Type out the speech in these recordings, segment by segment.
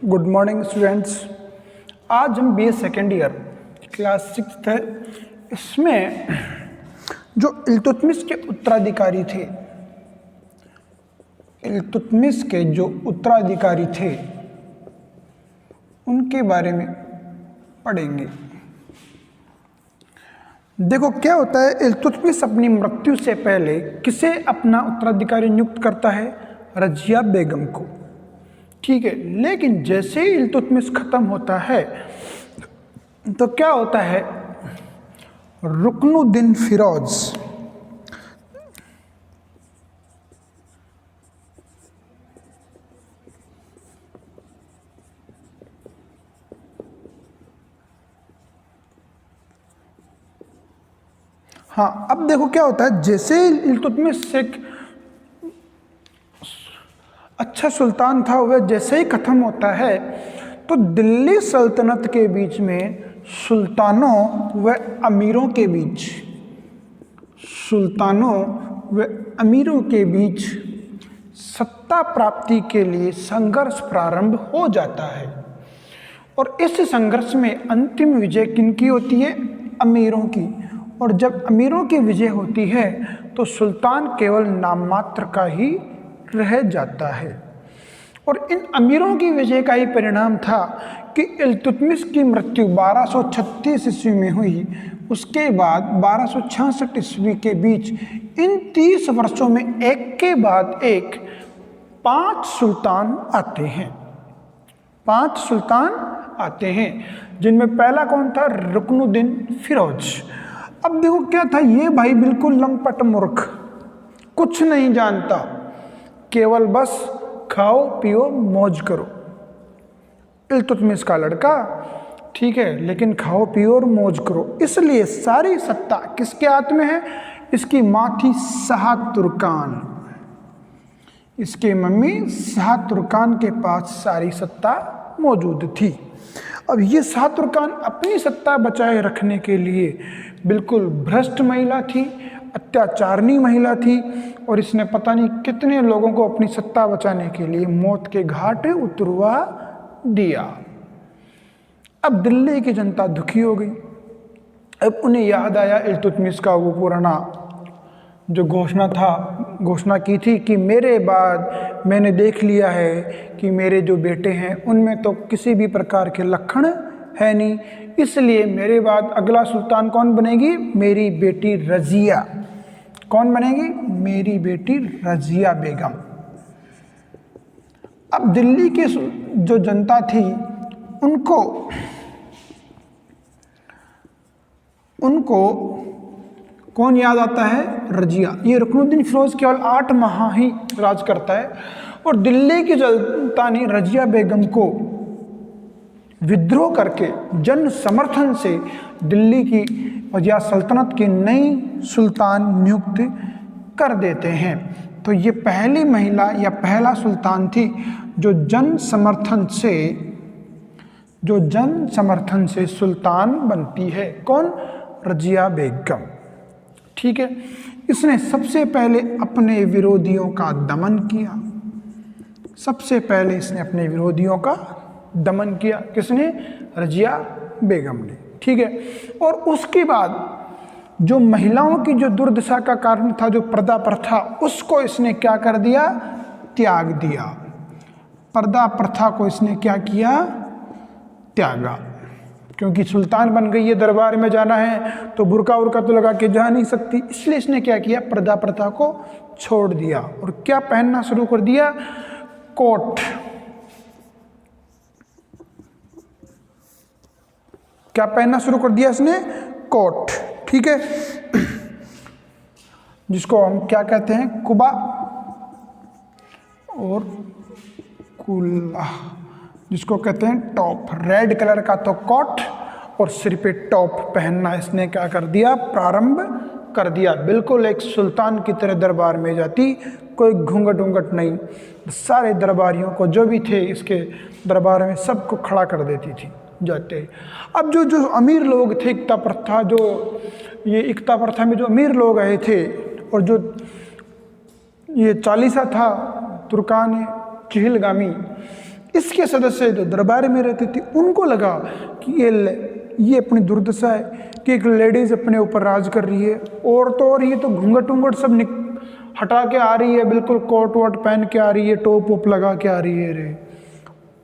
Good morning students. आज हम BA second year class 6 है। इसमें जो इल्तुतमिश के उत्तराधिकारी थे, इल्तुतमिश के जो उत्तराधिकारी थे उनके बारे में पढ़ेंगे। देखो क्या होता है, इल्तुतमिश अपनी मृत्यु से पहले किसे अपना उत्तराधिकारी नियुक्त करता है? रजिया बेगम को। ठीक है, लेकिन जैसे ही इल्तुतमिश खत्म होता है तो क्या होता है, रुकनुद्दीन फिरोज हाँ, अब देखो क्या होता है, जैसे इल्तुतमिश एक अच्छा सुल्तान था वह जैसे ही ख़त्म होता है तो दिल्ली सल्तनत के बीच में सुल्तानों व अमीरों के बीच, सुल्तानों व अमीरों के बीच सत्ता प्राप्ति के लिए संघर्ष प्रारंभ हो जाता है। और इस संघर्ष में अंतिम विजय किनकी होती है? अमीरों की। और जब अमीरों की विजय होती है तो सुल्तान केवल नाम मात्र का ही रह जाता है। और इन अमीरों की विजय का ही परिणाम था कि इल्तुतमिश की मृत्यु 1236 ईस्वी में हुई। उसके बाद 1266 ईस्वी के बीच इन 30 वर्षों में एक के बाद एक 5 सुल्तान आते हैं। 5 सुल्तान आते हैं, जिनमें पहला कौन था? रुकनुद्दीन फिरोज। अब देखो क्या था, ये भाई बिल्कुल लंपट मूर्ख, कुछ नहीं जानता, केवल बस खाओ पियो मौज करो। इल्तुतमिश का लड़का, ठीक है, लेकिन खाओ पियो और मौज करो, इसलिए सारी सत्ता किसके हाथ में है? इसकी माँ थी शाह तुर्कान, इसके मम्मी शाह तुर्कान के पास सारी सत्ता मौजूद थी। अब ये शाह तुर्कान अपनी सत्ता बचाए रखने के लिए बिल्कुल भ्रष्ट महिला थी, अत्याचारणी महिला थी, और इसने पता नहीं कितने लोगों को अपनी सत्ता बचाने के लिए मौत के घाट उतरवा दिया। अब दिल्ली की जनता दुखी हो गई। अब उन्हें याद आया इल्तुतमिश का वो पुराना जो घोषणा की थी कि मेरे बाद मैंने देख लिया है कि मेरे जो बेटे हैं उनमें तो किसी भी प्रकार के लक्षण है नहीं, इसलिए मेरे बाद अगला सुल्तान कौन बनेगी? मेरी बेटी रजिया। कौन बनेगी? मेरी बेटी रजिया बेगम। अब दिल्ली की जो जनता थी उनको कौन याद आता है? रजिया। ये रुकनुद्दीन फिरोज केवल 8 माह ही राज करता है, और दिल्ली की जनता ने रजिया बेगम को विद्रोह करके जन समर्थन से दिल्ली की या सल्तनत की नई सुल्तान नियुक्त कर देते हैं। तो ये पहली महिला या पहला सुल्तान थी जो जन समर्थन से सुल्तान बनती है। कौन? रजिया बेगम। ठीक है, इसने सबसे पहले अपने विरोधियों का दमन किया। सबसे पहले इसने अपने विरोधियों का दमन किया। किसने? रजिया बेगम ने। ठीक है, और उसके बाद जो महिलाओं की जो दुर्दशा का कारण था, जो पर्दा प्रथा, उसको इसने क्या कर दिया? त्याग दिया। पर्दा प्रथा को इसने क्या किया? त्यागा। क्योंकि सुल्तान बन गई है, दरबार में जाना है तो बुर्का उर्का तो लगा के जा नहीं सकती, इसलिए इसने क्या किया? पर्दा प्रथा को छोड़ दिया और क्या पहनना शुरू कर दिया? कोट। क्या पहनना शुरू कर दिया इसने? कोट। ठीक है, जिसको हम क्या कहते हैं? कुबा और कुल्ला, जिसको कहते हैं टॉप। रेड कलर का तो कोट और सिर पे टॉप पहनना इसने क्या कर दिया? प्रारंभ कर दिया। बिल्कुल एक सुल्तान की तरह दरबार में जाती, कोई घूंघट ऊंघट नहीं, सारे दरबारियों को जो भी थे इसके दरबार में सबको खड़ा कर देती थी जाते। अब जो अमीर लोग थे, एकता प्रथा में जो अमीर लोग आए थे और जो ये चालीसा था तुर्कान चिहलगामी, इसके सदस्य जो दरबार में रहते थे उनको लगा कि ये अपनी दुर्दशा है कि एक लेडीज़ अपने ऊपर राज कर रही है, और तो और ये तो घूंघट उंगट सब हटा के आ रही है, बिल्कुल कोट वोट पहन के आ रही है, टोप वोप लगा के आ रही है। रे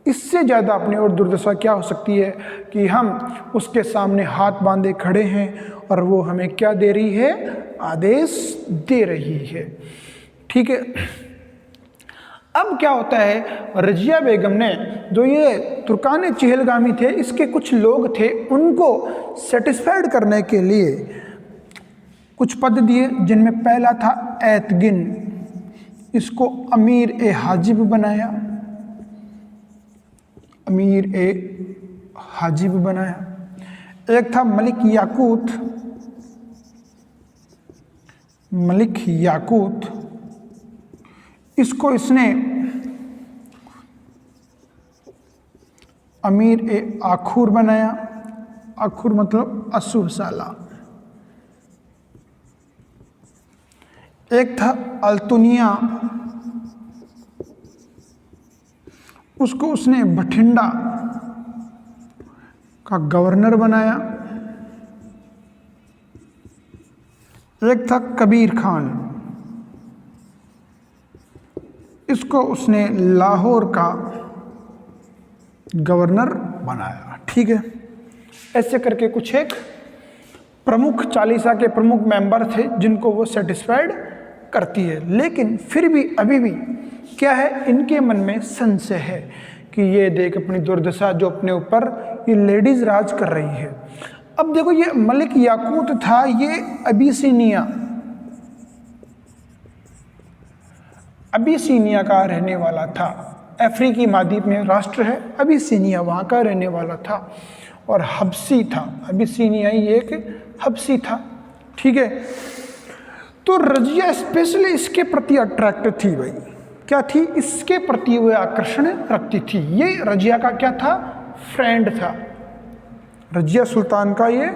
इससे ज़्यादा अपनी और दुर्दशा क्या हो सकती है कि हम उसके सामने हाथ बांधे खड़े हैं और वो हमें क्या दे रही है, आदेश दे रही है। ठीक है, अब क्या होता है, रजिया बेगम ने, जो ये तुर्कान चिहलगामी थे, इसके कुछ लोग थे, उनको सेटिस्फाइड करने के लिए कुछ पद दिए, जिनमें पहला था एतगिन, इसको अमीर ए हाजिब बनाया, अमीर ए हाजिब बनाया। एक था मलिक याकूत, मलिक याकूत, इसको इसने अमीर ए आखुर बनाया, आखुर मतलब अशुभ साला। एक था अल्तुनिया, उसको उसने बठिंडा का गवर्नर बनाया। एक था कबीर खान, इसको उसने लाहौर का गवर्नर बनाया। ठीक है, ऐसे करके कुछ एक प्रमुख चालीसा के प्रमुख मेंबर थे जिनको वो सेटिस्फाइड करती है। लेकिन फिर भी अभी भी क्या है, इनके मन में संशय है कि ये देख अपनी दुर्दशा, जो अपने ऊपर ये लेडीज राज कर रही है। अब देखो, ये मलिक याकूत था, ये अबिसिनिया का रहने वाला था। अफ्रीकी महाद्वीप में राष्ट्र है अबिसिनिया, वहाँ का रहने वाला था और हबसी था। अबिसिनिया ही एक हबसी था। ठीक है, तो रजिया स्पेशली इसके प्रति अट्रैक्ट थी। भाई क्या थी, इसके प्रति वह आकर्षण रखती थी। ये रजिया का क्या था, फ्रेंड था, रजिया सुल्तान का ये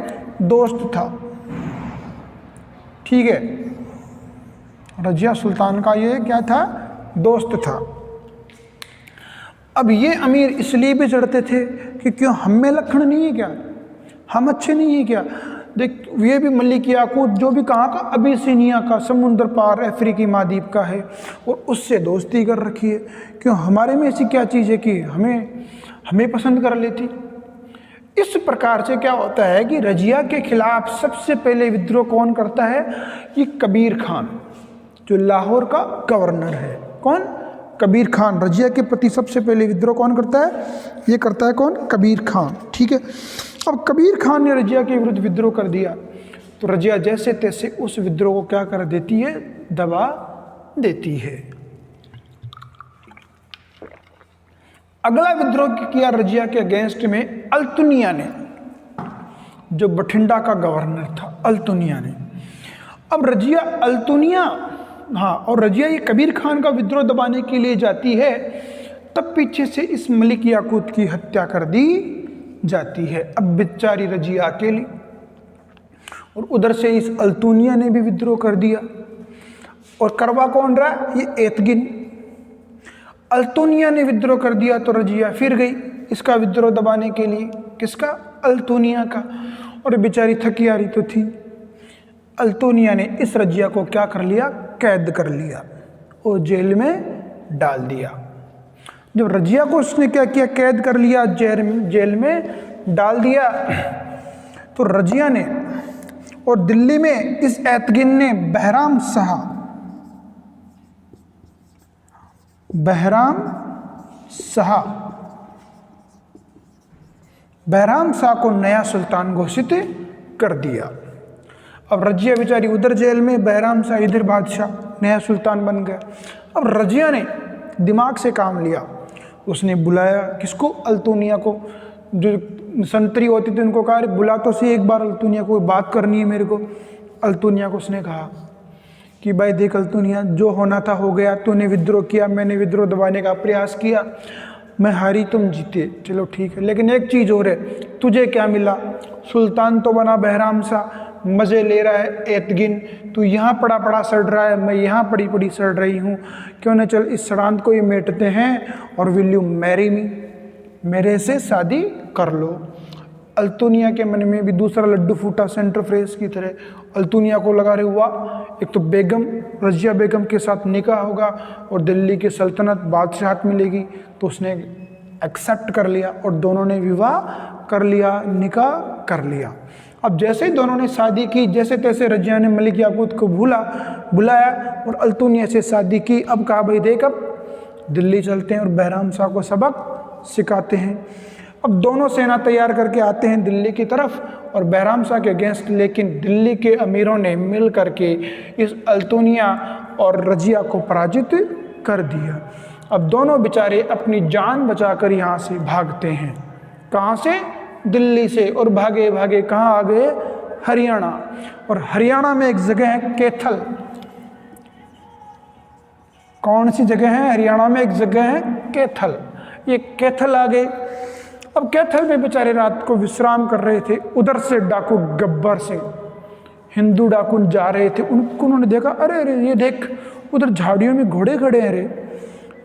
दोस्त था। ठीक है, रजिया सुल्तान का ये क्या था, दोस्त था। अब ये अमीर इसलिए भी चढ़ते थे कि क्यों हम में लक्षण नहीं है क्या, हम अच्छे नहीं है क्या। देख, ये भी मलिक याकूत जो भी कहाँ का, अबिसिनिया का, समुद्र पार अफ्रीकी महाद्वीप का है, और उससे दोस्ती कर रखी है। क्यों, हमारे में ऐसी क्या चीज़ है कि हमें पसंद कर लेती। इस प्रकार से क्या होता है कि रजिया के खिलाफ सबसे पहले विद्रोह कौन करता है, ये कबीर खान, जो लाहौर का गवर्नर है। कौन, कबीर खान। रजिया के प्रति सबसे पहले विद्रोह कौन करता है, ये करता है कौन, कबीर खान। ठीक है, अब कबीर खान ने रजिया के विरुद्ध विद्रोह कर दिया, तो रजिया जैसे तैसे उस विद्रोह को क्या कर देती है, दबा देती है। अगला विद्रोह किया रजिया के अगेंस्ट में अल्तुनिया ने, जो बठिंडा का गवर्नर था, अल्तुनिया ने। अब रजिया अल्तुनिया, हाँ, और रजिया ये कबीर खान का विद्रोह दबाने के लिए जाती है, तब पीछे से इस मलिक याकूत की हत्या कर दी जाती है। अब बेचारी रजिया अकेली, और उधर से इस अल्तुनिया ने भी विद्रोह कर दिया। और करवा कौन रहा, ये एतगिन। अल्तुनिया ने विद्रोह कर दिया तो रजिया फिर गई इसका विद्रोह दबाने के लिए, किसका, अल्तुनिया का। और बेचारी थकी हारी तो थी। अल्तुनिया ने इस रजिया को क्या कर लिया, कैद कर लिया और जेल में डाल दिया। जब रजिया को उसने क्या किया, कैद कर लिया, जेल में डाल दिया, तो रजिया ने और दिल्ली में इस एतगिन ने बहराम शाह को नया सुल्तान घोषित कर दिया। अब रजिया बेचारी उधर जेल में, बहराम शाह इधर बादशाह, नया सुल्तान बन गया। अब रजिया ने दिमाग से काम लिया, उसने बुलाया किसको, अल्तुनिया को। जो संतरी होती थी उनको कहा, बुला तो सही एक बार अल्तुनिया को, बात करनी है मेरे को। अल्तुनिया को उसने कहा कि भाई देख अल्तुनिया, जो होना था हो गया, तूने विद्रोह किया, मैंने विद्रोह दबाने का प्रयास किया, मैं हारी तुम जीते, चलो ठीक है, लेकिन एक चीज़ और है, तुझे क्या मिला, सुल्तान तो बना बहराम शाह, मज़े ले रहा है एतगिन, तू यहाँ पड़ा पड़ा सड़ रहा है, मैं यहाँ पड़ी पड़ी सड़ रही हूँ, क्यों न चल इस सड़ांत को ही मेटते हैं और विल यू मैरी मी, मेरे से शादी कर लो। अल्तुनिया के मन में भी दूसरा लड्डू फूटा सेंटर फ्रेस की तरह। अल्तुनिया को लगा रहे हुआ एक तो बेगम रजिया बेगम के साथ निकाह होगा और दिल्ली की सल्तनत बादशाहत मिलेगी, तो उसने एक्सेप्ट कर लिया और दोनों ने विवाह कर लिया, निकाह कर लिया। अब जैसे ही दोनों ने शादी की, जैसे तैसे रजिया ने मलिक याकूत को बुलाया और अल्तुनिया से शादी की। अब कहा भाई देख अब दिल्ली चलते हैं और बहराम शाह को सबक सिखाते हैं। अब दोनों सेना तैयार करके आते हैं दिल्ली की तरफ और बहराम शाह के अगेंस्ट, लेकिन दिल्ली के अमीरों ने मिल करके इस अल्तुनिया और रजिया को पराजित कर दिया। अब दोनों बेचारे अपनी जान बचाकर यहाँ से भागते हैं। कहाँ से? दिल्ली से। और भागे भागे कहाँ आ गए? हरियाणा। और हरियाणा में एक जगह है कैथल। कौन सी जगह है? हरियाणा में एक जगह है कैथल। ये कैथल आ गए। अब कैथल में बेचारे रात को विश्राम कर रहे थे। उधर से डाकू गब्बर सिंह, हिंदू डाकू जा रहे थे। उन्होंने देखा, अरे अरे ये देख उधर झाड़ियों में घोड़े खड़े हैं रे।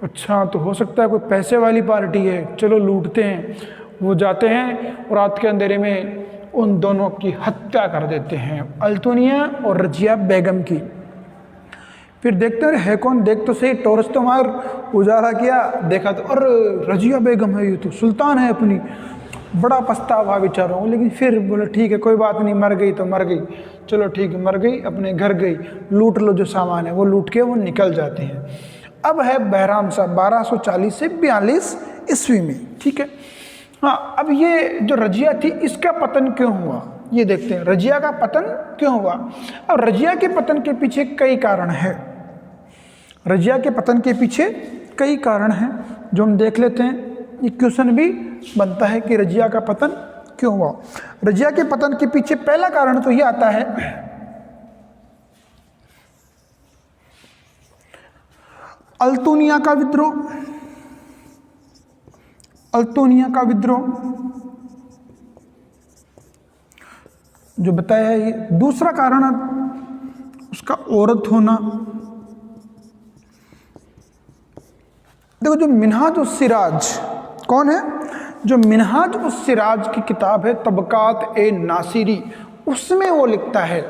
अच्छा, तो हो सकता है कोई पैसे वाली पार्टी है, चलो लूटते हैं। वो जाते हैं और रात के अंधेरे में उन दोनों की हत्या कर देते हैं, अल्तुनिया और रजिया बेगम की। फिर देखते हैं है कौन, देख तो सही, टॉर्च तो मार, उजाला किया, देखा तो और रजिया बेगम है, ये तो सुल्तान है अपनी। बड़ा पछतावा बेचारों को, लेकिन फिर बोले ठीक है कोई बात नहीं, मर गई तो मर गई, चलो ठीक है, मर गई, अपने घर गई, लूट लो जो सामान है वो लूट के वो निकल जाते हैं। अब है बहराम शाह 1240 से 42 ईस्वी में, ठीक है। हाँ, अब ये जो रजिया थी इसका पतन क्यों हुआ ये देखते हैं। रजिया का पतन क्यों हुआ? अब रजिया के पतन के पीछे कई कारण है। रजिया के पतन के पीछे कई कारण हैं जो हम देख लेते हैं। ये क्वेश्चन भी बनता है कि रजिया का पतन क्यों हुआ। रजिया के पतन के पीछे पहला कारण तो ये आता है अल्तुनिया का विद्रोह। अल्तुनिया का विद्रोह जो बताया है। ये दूसरा कारण उसका औरत होना। देखो जो मिनहाज उस सिराज, कौन है? जो मिनहाज उस सिराज की किताब है तबकात ए नासिरी, उसमें वो लिखता है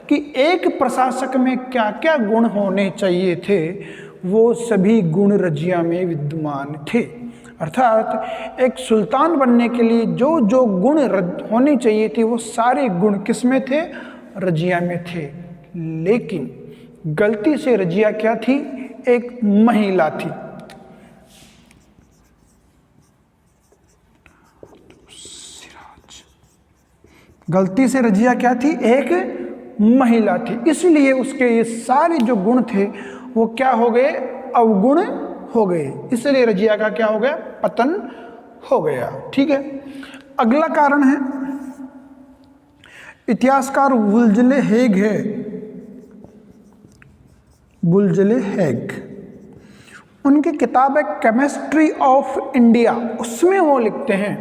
कि एक प्रशासक में क्या क्या गुण होने चाहिए थे, वो सभी गुण रजिया में विद्यमान थे। अर्थात एक सुल्तान बनने के लिए जो जो गुण होने चाहिए थे वो सारे गुण किसमें थे? रजिया में थे। लेकिन गलती से रजिया क्या थी? एक महिला थी। गलती से रजिया क्या थी? एक महिला थी। इसलिए उसके ये सारे जो गुण थे वो क्या हो गए? अवगुण हो गए। इसलिए रजिया का क्या हो गया? पतन हो गया। ठीक है। अगला कारण है इतिहासकार वुल्जले हेग है। वुल्जले हेग, उनकी किताब है केमिस्ट्री ऑफ इंडिया, उसमें वो लिखते हैं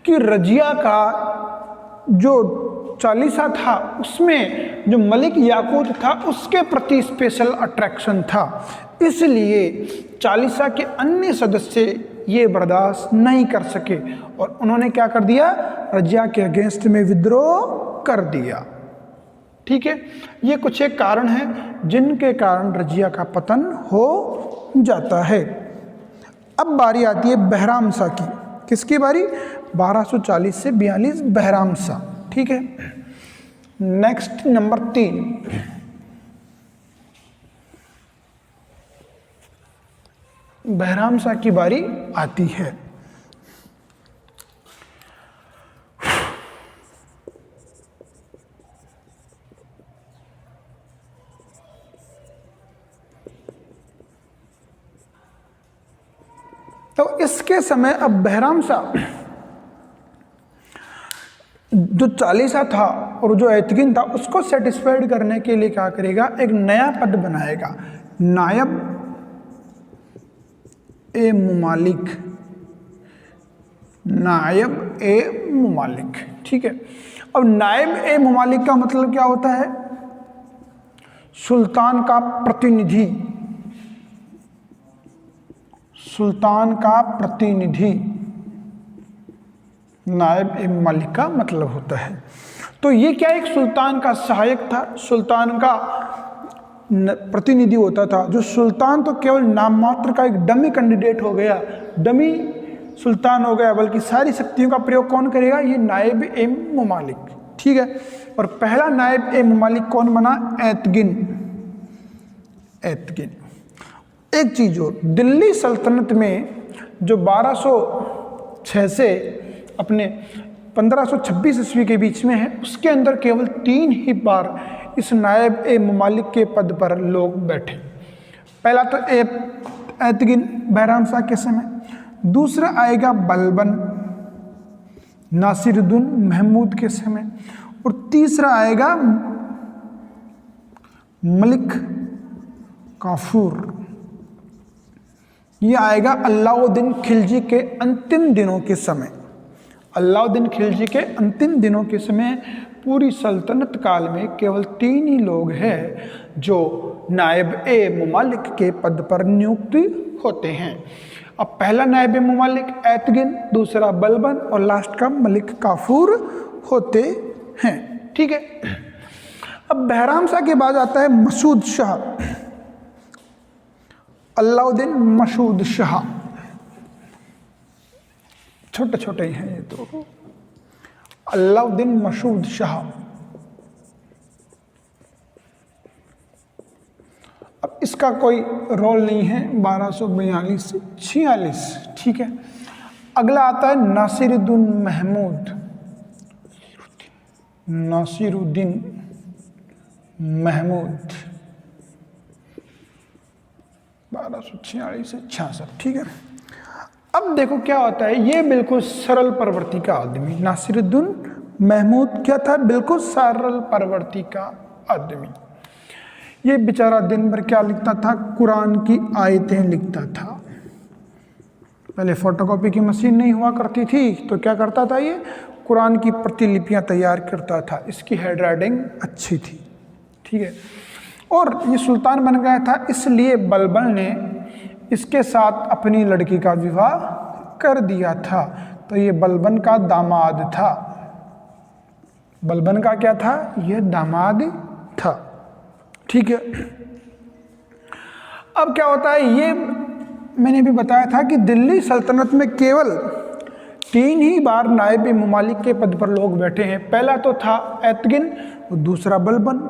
कि रजिया का जो चालीसा था उसमें जो मलिक याकूत था उसके प्रति स्पेशल अट्रैक्शन था। इसलिए चालीसा के अन्य सदस्य ये बर्दाश्त नहीं कर सके और उन्होंने क्या कर दिया? रजिया के अगेंस्ट में विद्रोह कर दिया। ठीक है। ये कुछ एक कारण है जिनके कारण रजिया का पतन हो जाता है। अब बारी आती है बहराम शाह की। किसकी बारी? 1240 से 42 बहराम शाह। ठीक है। नेक्स्ट नंबर 3, बहराम शाह की बारी आती है। तो इसके समय अब बहराम शाह जो चालीसा था और जो एतगिन था उसको सेटिस्फाइड करने के लिए क्या करेगा? एक नया पद बनाएगा, नायब ए मुमालिक। नायब ए मुमालिक। ठीक है। अब नायब ए ममालिक का मतलब क्या होता है? सुल्तान का प्रतिनिधि, सुल्तान का प्रतिनिधि नायब ए ममालिक का मतलब होता है। तो ये क्या एक सुल्तान का सहायक था, सुल्तान का प्रतिनिधि होता था। जो सुल्तान तो केवल नाम मात्र का एक डमी कैंडिडेट हो गया, डमी सुल्तान हो गया, बल्कि सारी शक्तियों का प्रयोग कौन करेगा? ये नायब ए ममालिक, ठीक है। और पहला नायब ए ममालिक कौन बना? एतगिन। एतगिन। एक चीज और, दिल्ली सल्तनत में जो 1206 से अपने 1526 ईस्वी के बीच में है, उसके अंदर केवल 3 ही बार इस नायब ए ममालिक के पद पर लोग बैठे। पहला तो एतगिन बहराम शाह के समय, दूसरा आएगा बलबन नासिरुद्दीन महमूद के समय, और तीसरा आएगा मलिक काफूर। यह आएगा अलाउद्दीन खिलजी के अंतिम दिनों के समय। अलाउद्दीन खिलजी के अंतिम दिनों के समय पूरी सल्तनत काल में केवल 3 ही लोग हैं जो नायब ए ममालिक के पद पर नियुक्त होते हैं। अब पहला नायब ए ममालिक एतगिन, दूसरा बलबन और लास्ट का मलिक काफूर होते हैं, ठीक है। अब बहराम शाह के बाद आता है मसूद शाह, अलाउद्दीन मसूद शाह। छोटे छोटे ही हैं ये तो। अलाउद्दीन मसूद शाह, अब इसका कोई रोल नहीं है, 1242 से 46, ठीक है। अगला आता है नासिरुद्दीन महमूद, नासिरुद्दीन महमूद 1246 से 66, ठीक है। अब देखो क्या होता है, ये बिल्कुल सरल प्रवृत्ति का आदमी नासिरुद्दीन महमूद क्या था? बिल्कुल सरल प्रवृत्ति का आदमी। ये बेचारा दिन भर क्या लिखता था? कुरान की आयतें लिखता था। पहले फोटोकॉपी की मशीन नहीं हुआ करती थी, तो क्या करता था? ये कुरान की प्रतिलिपियां तैयार करता था। इसकी हैंडराइटिंग अच्छी थी, ठीक है। और ये सुल्तान बन गया था, इसलिए बलबन ने इसके साथ अपनी लड़की का विवाह कर दिया था। तो ये बलबन का दामाद था। बलबन का क्या था? ये दामाद था, ठीक है। अब क्या होता है, ये मैंने भी बताया था कि दिल्ली सल्तनत में केवल 3 ही बार नायब ममालिक के पद पर लोग बैठे हैं। पहला तो था एतगिन, दूसरा बलबन।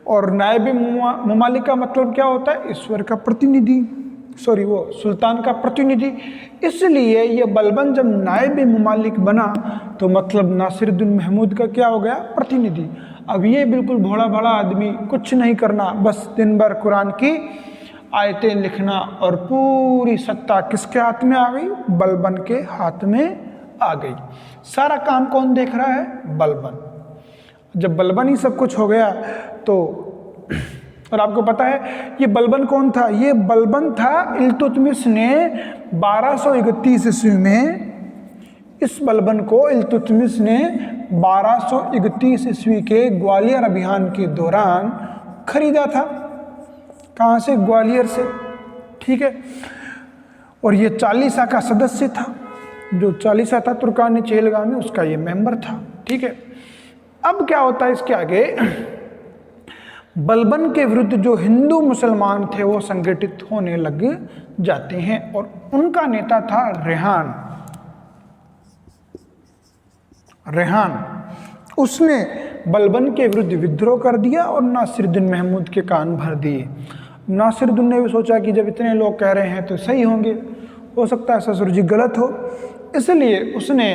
और नायब ममालिक का मतलब क्या होता है? ईश्वर का प्रतिनिधि, सॉरी वो सुल्तान का प्रतिनिधि। इसलिए ये बलबन जब नायब ममालिक बना तो मतलब नासिरुद्दीन महमूद का क्या हो गया? प्रतिनिधि। अब ये बिल्कुल भोला भाला आदमी, कुछ नहीं करना, बस दिन भर कुरान की आयतें लिखना, और पूरी सत्ता किसके हाथ में आ गई? बलबन के हाथ में आ गई। सारा काम कौन देख रहा है? बलबन। जब बलबन ही सब कुछ हो गया तो, और आपको पता है ये बलबन कौन था? ये बलबन था इल्तुतमिश ने 1231 ईस्वी में, इस बलबन को इल्तुतमिश ने 1231 ईस्वी के ग्वालियर अभियान के दौरान खरीदा था। कहाँ से? ग्वालियर से, ठीक है। और ये चालीसा का सदस्य था। जो चालीसा था तुर्कान चेहलगामी, उसका ये मेंबर था, ठीक है। अब क्या होता है इसके आगे, बलबन के विरुद्ध जो हिंदू मुसलमान थे वो संगठित होने लग जाते हैं, और उनका नेता था रेहान। रेहान उसने बलबन के विरुद्ध विद्रोह कर दिया और नासिरुद्दीन महमूद के कान भर दिए। नासिरुद्दीन ने भी सोचा कि जब इतने लोग कह रहे हैं तो सही होंगे, हो सकता है ससुर जी गलत हो, इसलिए उसने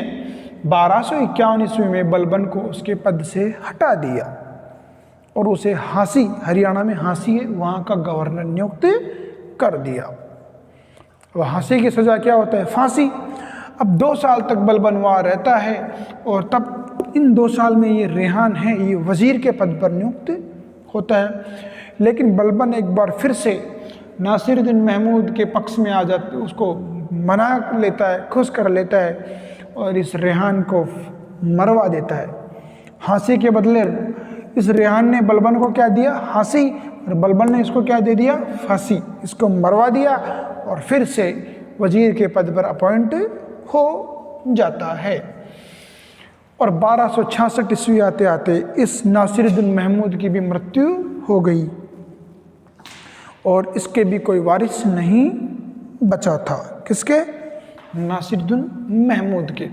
1251 ईस्वी में बलबन को उसके पद से हटा दिया और उसे हांसी, हरियाणा में हांसी है, वहाँ का गवर्नर नियुक्त कर दिया। वह हांसी की सज़ा क्या होता है? फांसी। अब 2 साल तक बलबन वहाँ रहता है, और तब इन 2 साल में ये रेहान है, ये वज़ीर के पद पर नियुक्त होता है। लेकिन बलबन एक बार फिर से नासिरुद्दीन महमूद के पक्ष में आ जाता, उसको मना लेता है, खुश कर लेता है, और इस रेहान को मरवा देता है। फांसी के बदले इस रेहान ने बलबन को क्या दिया? फांसी, और बलबन ने इसको क्या दे दिया? फांसी। इसको मरवा दिया और फिर से वजीर के पद पर अपॉइंट हो जाता है। और 1266 ईस्वी आते आते इस नासिरुद्दीन महमूद की भी मृत्यु हो गई और इसके भी कोई वारिस नहीं बचा था। किसके? नासिरुद्दीन महमूद के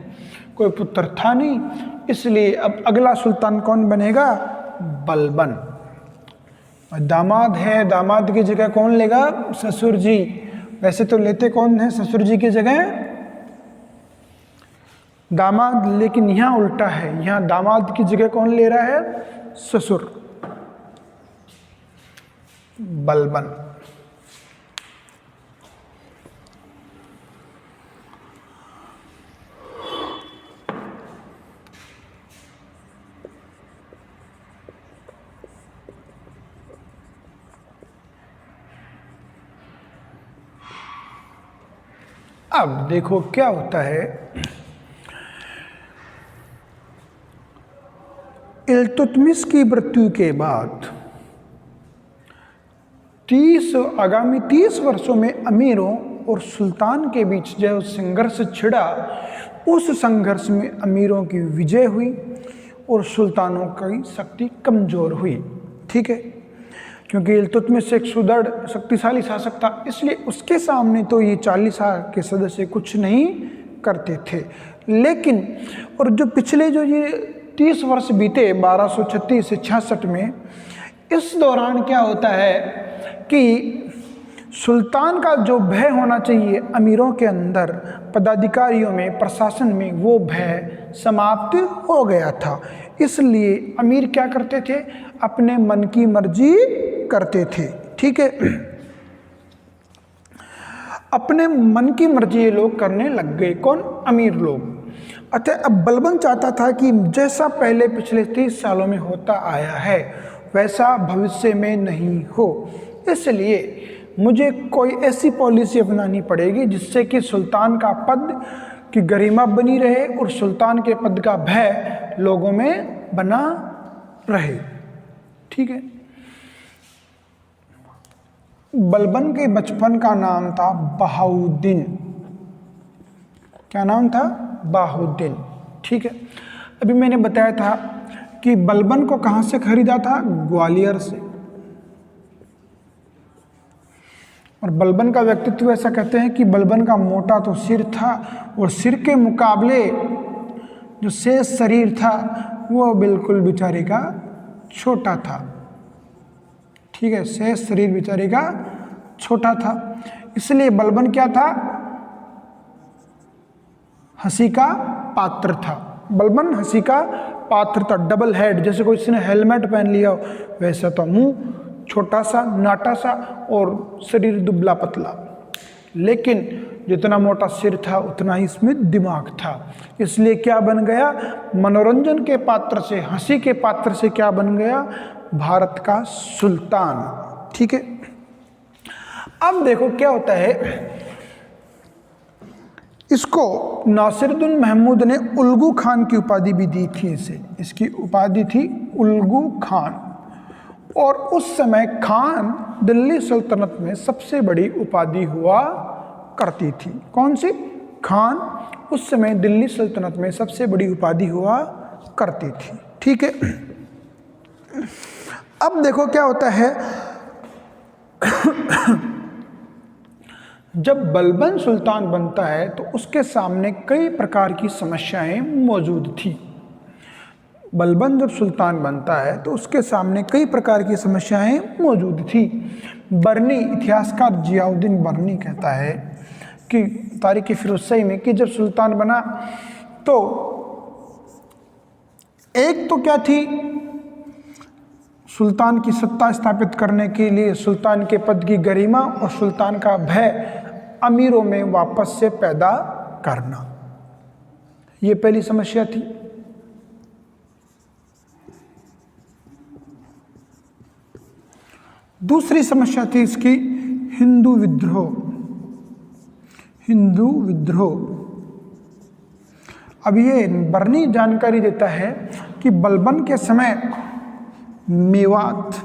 कोई पुत्र था नहीं, इसलिए अब अगला सुल्तान कौन बनेगा? बलबन। दामाद है, दामाद की जगह कौन लेगा? ससुर जी। वैसे तो लेते कौन है ससुर जी की जगह? दामाद, लेकिन यहाँ उल्टा है, यहाँ दामाद की जगह कौन ले रहा है? ससुर, बलबन। अब देखो क्या होता है, इल्तुतमिश की मृत्यु के बाद आगामी 30 वर्षों में अमीरों और सुल्तान के बीच जो संघर्ष छिड़ा, उस संघर्ष में अमीरों की विजय हुई और सुल्तानों की शक्ति कमजोर हुई। ठीक है, क्योंकि इल्तुतमिश एक सुदृढ़ शक्तिशाली शासक था, इसलिए उसके सामने तो ये 40 के सदस्य कुछ नहीं करते थे। लेकिन और जो पिछले जो ये 30 वर्ष बीते 1236 से 66 में, इस दौरान क्या होता है कि सुल्तान का जो भय होना चाहिए अमीरों के अंदर, पदाधिकारियों में, प्रशासन में, वो भय समाप्त हो गया था। इसलिए अमीर क्या करते थे? अपने मन की मर्जी करते थे। ठीक है, अपने मन की मर्जी ये लोग करने लग गए। कौन? अमीर लोग। अच्छा, अब बलबन चाहता था कि जैसा पहले पिछले 30 सालों में होता आया है वैसा भविष्य में नहीं हो, इसलिए मुझे कोई ऐसी पॉलिसी अपनानी पड़ेगी जिससे कि सुल्तान का पद की गरिमा बनी रहे और सुल्तान के पद का भय लोगों में बना रहे। ठीक है, बलबन के बचपन का नाम था बहाउद्दीन। क्या नाम था? बहाउद्दीन। ठीक है, अभी मैंने बताया था कि बलबन को कहाँ से खरीदा था? ग्वालियर से। और बलबन का व्यक्तित्व ऐसा कहते हैं कि बलबन का मोटा तो सिर था और सिर के मुकाबले जो शेष शरीर था वो बिल्कुल बेचारे का छोटा था। ठीक है, शेष शरीर बेचारे का छोटा था, इसलिए बलबन क्या था? हंसी का पात्र था। बलबन हंसी का पात्र था। डबल हेड, जैसे कोई किसी ने हेलमेट पहन लिया हो वैसा था, मुंह छोटा सा, नाटा सा और शरीर दुबला पतला, लेकिन जितना मोटा सिर था उतना ही इसमें दिमाग था। इसलिए क्या बन गया? मनोरंजन के पात्र से, हंसी के पात्र से क्या बन गया? भारत का सुल्तान। ठीक है, अब देखो क्या होता है, इसको नासिरुद्दीन महमूद ने उल्गू खान की उपाधि भी दी थी इसे। इसकी उपाधि थी उल्गू खान। और उस समय खान दिल्ली सल्तनत में सबसे बड़ी उपाधि हुआ करती थी। कौन सी? खान उस समय दिल्ली सल्तनत में सबसे बड़ी उपाधि हुआ करती थी। ठीक है, अब देखो क्या होता है, जब बलबन सुल्तान बनता है तो उसके सामने कई प्रकार की समस्याएं मौजूद थी। बलबन जब सुल्तान बनता है तो उसके सामने कई प्रकार की समस्याएं मौजूद थी। बर्नी, इतिहासकार जियाउद्दीन बर्नी कहता है कि तारीख़ फिरोज़शाही में कि जब सुल्तान बना तो एक तो क्या थी, सुल्तान की सत्ता स्थापित करने के लिए सुल्तान के पद की गरिमा और सुल्तान का भय अमीरों में वापस से पैदा करना, ये पहली समस्या थी। दूसरी समस्या थी इसकी हिंदू विद्रोह। हिंदू विद्रोह, अब ये बर्नी जानकारी देता है कि बलबन के समय मेवात,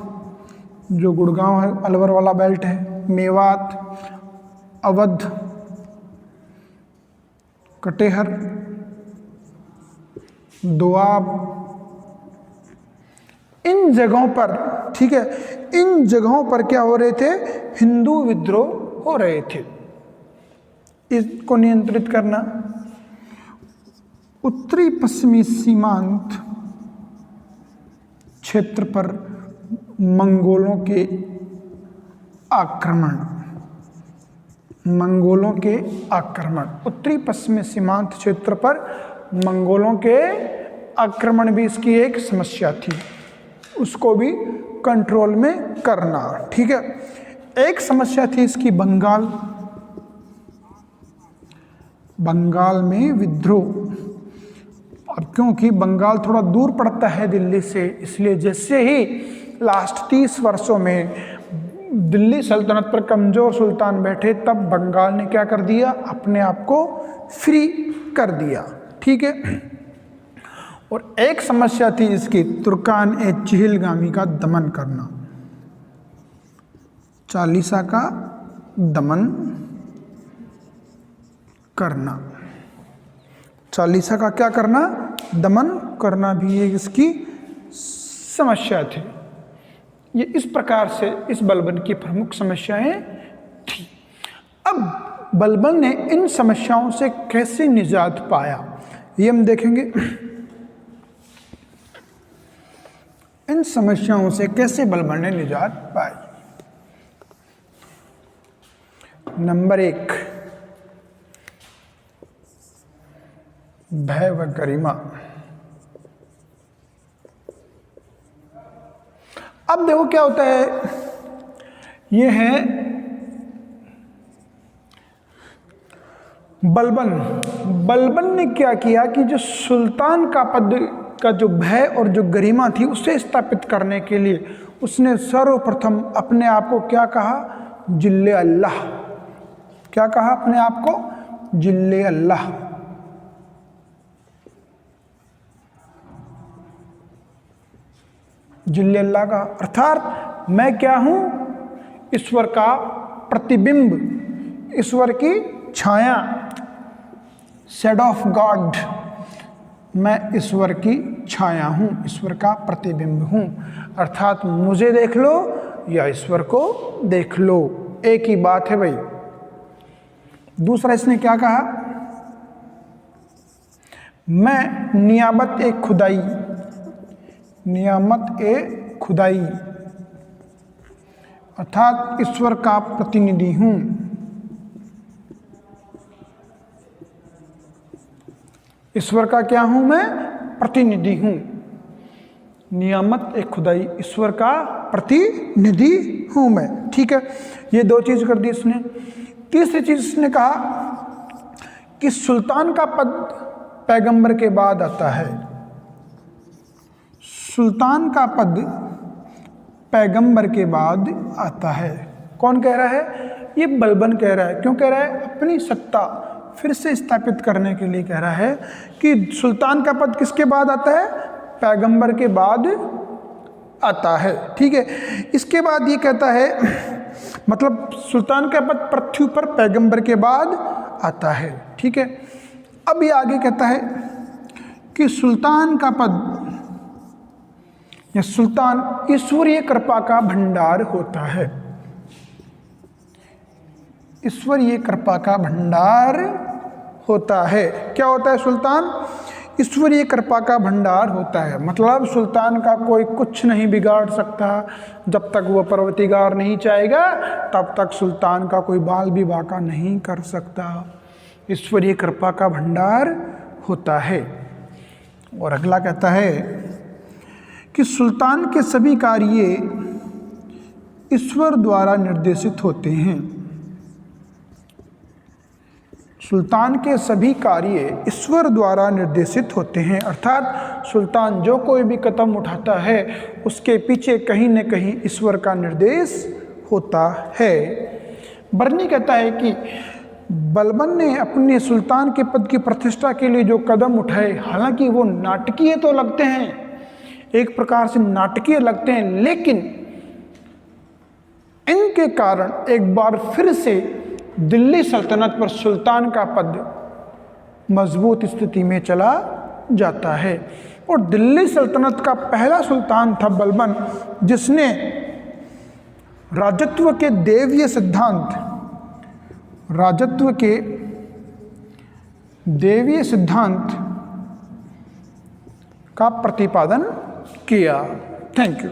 जो गुड़गांव है, अलवर वाला बेल्ट है, मेवात, अवध, कटेहर, दोआब, इन जगहों पर, ठीक है, इन जगहों पर क्या हो रहे थे? हिंदू विद्रोह हो रहे थे। इसको नियंत्रित करना। उत्तरी पश्चिमी सीमांत क्षेत्र पर मंगोलों के आक्रमण, मंगोलों के आक्रमण, उत्तरी पश्चिमी सीमांत क्षेत्र पर मंगोलों के आक्रमण भी इसकी एक समस्या थी, उसको भी कंट्रोल में करना। ठीक है, एक समस्या थी इसकी बंगाल, बंगाल में विद्रोह। अब क्योंकि बंगाल थोड़ा दूर पड़ता है दिल्ली से, इसलिए जैसे ही लास्ट 30 वर्षों में दिल्ली सल्तनत पर कमज़ोर सुल्तान बैठे, तब बंगाल ने क्या कर दिया? अपने आप को फ्री कर दिया। ठीक है, और एक समस्या थी इसकी तुर्कान ए चिहलगामी का दमन करना, चालीसा का दमन करना, चालीसा का क्या करना? दमन करना भी एक इसकी समस्या थी। ये इस प्रकार से इस बलबन की प्रमुख समस्याएं थी। अब बलबन ने इन समस्याओं से कैसे निजात पाया, ये हम देखेंगे। इन समस्याओं से कैसे बलबन ने निजात पाई। नंबर 1, भय व गरिमा। अब देखो क्या होता है, ये है बलबन। बलबन ने क्या किया कि जो सुल्तान का पद का जो भय और जो गरिमा थी उसे स्थापित करने के लिए उसने सर्वप्रथम अपने आप को क्या कहा? जिल्ले अल्लाह। क्या कहा अपने आप को? जिल्ले अल्लाह। जिल्ले अल्लाह का अर्थात मैं क्या हूं? ईश्वर का प्रतिबिंब, ईश्वर की छाया, शेड ऑफ गॉड। मैं ईश्वर की छाया हूं, ईश्वर का प्रतिबिंब हूं, अर्थात मुझे देख लो या ईश्वर को देख लो, एक ही बात है भाई। दूसरा इसने क्या कहा? मैं नियामत ए खुदाई, नियामत ए खुदाई अर्थात ईश्वर का प्रतिनिधि हूं। ईश्वर का क्या हूं मैं? प्रतिनिधि हूं। नियामत ए खुदाई, ईश्वर का प्रतिनिधि हूं मैं। ठीक है, ये 2 चीज कर दी इसने। तीसरी चीज इसने कहा कि सुल्तान का पद पैगंबर के बाद आता है। सुल्तान का पद पैगंबर के बाद आता है। कौन कह रहा है? ये बलबन कह रहा है। क्यों कह रहा है? अपनी सत्ता फिर से स्थापित करने के लिए कह रहा है कि सुल्तान का पद किसके बाद आता है? पैगंबर के बाद आता है। ठीक है, इसके बाद ये कहता है मतलब सुल्तान का पद पृथ्वी पर पैगंबर के बाद आता है। ठीक है, अब ये आगे कहता है कि सुल्तान का पद या सुल्तान ईश्वरीय कृपा का भंडार होता है। ईश्वरीय कृपा का भंडार होता है। क्या होता है? सुल्तान ईश्वरीय कृपा का भंडार होता है। मतलब सुल्तान का कोई कुछ नहीं बिगाड़ सकता। जब तक वो पर्वतीगार नहीं चाहेगा तब तक सुल्तान का कोई बाल भी बांका नहीं कर सकता। ईश्वरीय कृपा का भंडार होता है। और अगला कहता है कि सुल्तान के सभी कार्य ईश्वर द्वारा निर्देशित होते हैं। सुल्तान के सभी कार्य ईश्वर द्वारा निर्देशित होते हैं, अर्थात सुल्तान जो कोई भी कदम उठाता है उसके पीछे कहीं न कहीं ईश्वर का निर्देश होता है। बर्नी कहता है कि बलबन ने अपने सुल्तान के पद की प्रतिष्ठा के लिए जो कदम उठाए, हालांकि वो नाटकीय तो लगते हैं एक प्रकार से नाटकीय लगते हैं, लेकिन इनके कारण एक बार फिर से दिल्ली सल्तनत पर सुल्तान का पद मजबूत स्थिति में चला जाता है। और दिल्ली सल्तनत का पहला सुल्तान था बलबन, जिसने राजत्व के देवीय सिद्धांत का प्रतिपादन किया। Thank you.